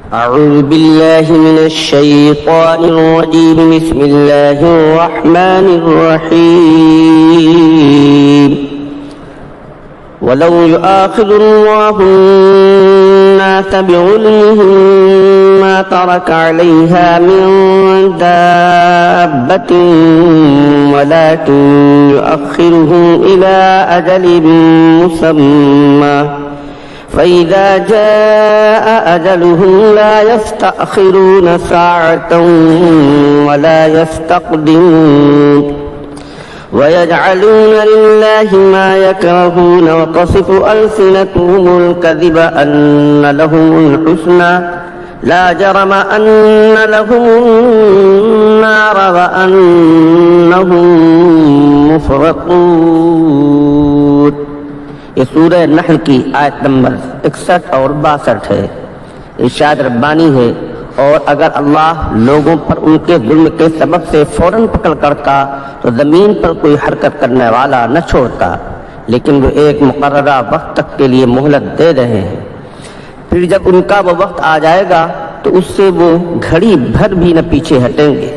أعوذ بالله من الشيطان الرجيم. بسم الله الرحمن الرحيم. ولو يؤاخذ الله الناس بظلمهم ما ترك عليها من دابة ولكن يؤخرهم إلى أجل مسمى فإذا جاء أجلهم لا يستأخرون ساعة ولا يستقدمون ويجعلون لله ما يكرهون وتصف ألسنتهم الكذب أن لهم الحسنى لا جرم أن لهم النار وأنهم مفرطون. یہ سورہ نحل کی آیت نمبر 61 اور 62 ہے. ارشاد ربانی ہے، اور اگر اللہ لوگوں پر ان کے ظلم کے سبب سے فوراً پکڑ کرتا تو زمین پر کوئی حرکت کرنے والا نہ چھوڑتا، لیکن وہ ایک مقررہ وقت تک کے لیے مہلت دے رہے ہیں. پھر جب ان کا وہ وقت آ جائے گا تو اس سے وہ گھڑی بھر بھی نہ پیچھے ہٹیں گے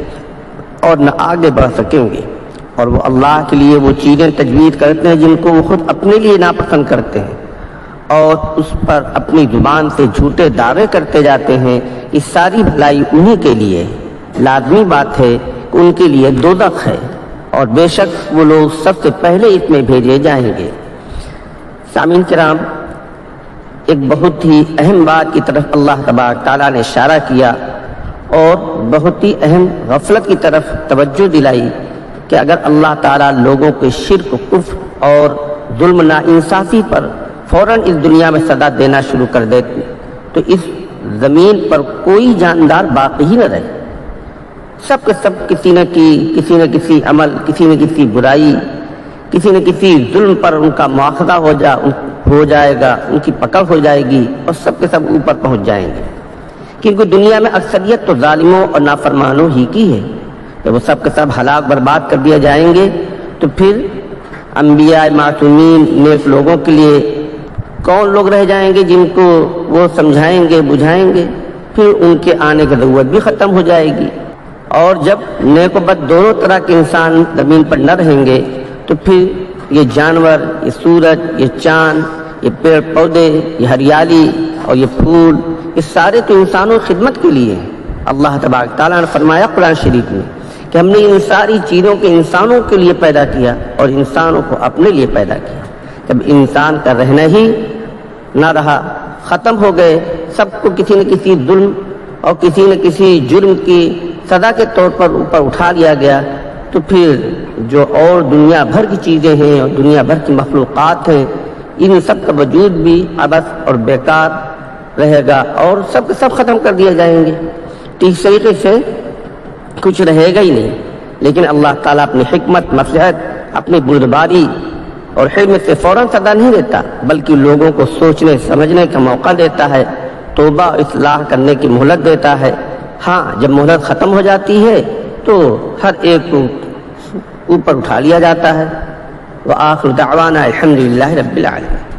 اور نہ آگے بڑھ سکیں گے. اور وہ اللہ کے لیے وہ چیزیں تجویز کرتے ہیں جن کو وہ خود اپنے لیے ناپسند کرتے ہیں، اور اس پر اپنی زبان سے جھوٹے دعوے کرتے جاتے ہیں. اس ساری بھلائی انہی کے لیے. لازمی بات ہے کہ ان کے لیے دوزخ ہے، اور بے شک وہ لوگ سب سے پہلے اس میں بھیجے جائیں گے. سامعین کرام، ایک بہت ہی اہم بات کی طرف اللہ تبارک تعالیٰ نے اشارہ کیا اور بہت ہی اہم غفلت کی طرف توجہ دلائی کہ اگر اللہ تعالیٰ لوگوں کے شرک، کفر اور ظلم ناانصافی پر فوراً اس دنیا میں سزا دینا شروع کر دیتے تو اس زمین پر کوئی جاندار باقی ہی نہ رہے. سب کے سب کسی نہ کسی عمل، کسی نہ کسی برائی، کسی نہ کسی ظلم پر ان کا مواخذہ ہو جائے گا، ان کی پکڑ ہو جائے گی اور سب کے سب اوپر پہنچ جائیں گے. کیونکہ دنیا میں اکثریت تو ظالموں اور نافرمانوں ہی کی ہے. جب وہ سب کے سب ہلاک برباد کر دیا جائیں گے تو پھر انبیاء، معصومین، نیک لوگوں کے لیے کون لوگ رہ جائیں گے جن کو وہ سمجھائیں گے، بجھائیں گے؟ پھر ان کے آنے کی ضرورت بھی ختم ہو جائے گی. اور جب نیک و بد دونوں طرح کے انسان زمین پر نہ رہیں گے تو پھر یہ جانور، یہ سورج، یہ چاند، یہ پیڑ پودے، یہ ہریالی اور یہ پھول، یہ سارے تو انسانوں کی خدمت کے لیے ہیں. اللہ تبارک تعالیٰ نے فرمایا قرآن شریف میں کہ ہم نے ان ساری چیزوں کے انسانوں کے لیے پیدا کیا اور انسانوں کو اپنے لیے پیدا کیا. جب انسان کا رہنا ہی نہ رہا، ختم ہو گئے، سب کو کسی نہ کسی ظلم اور کسی نہ کسی جرم کی سزا کے طور پر اوپر اٹھا لیا گیا، تو پھر جو اور دنیا بھر کی چیزیں ہیں اور دنیا بھر کی مخلوقات ہیں، ان سب کا وجود بھی عبث اور بیکار رہے گا اور سب کے سب ختم کر دیے جائیں گے. اس طریقے سے کچھ رہے گا ہی نہیں. لیکن اللہ تعالیٰ اپنی حکمت، مصلحت، اپنی بردباری اور حلم سے فوراً سزا نہیں دیتا، بلکہ لوگوں کو سوچنے سمجھنے کا موقع دیتا ہے، توبہ اصلاح کرنے کی مہلت دیتا ہے. ہاں، جب مہلت ختم ہو جاتی ہے تو ہر ایک کو اوپر اٹھا لیا جاتا ہے. وآخر دعوانا الحمدللہ رب العالمین.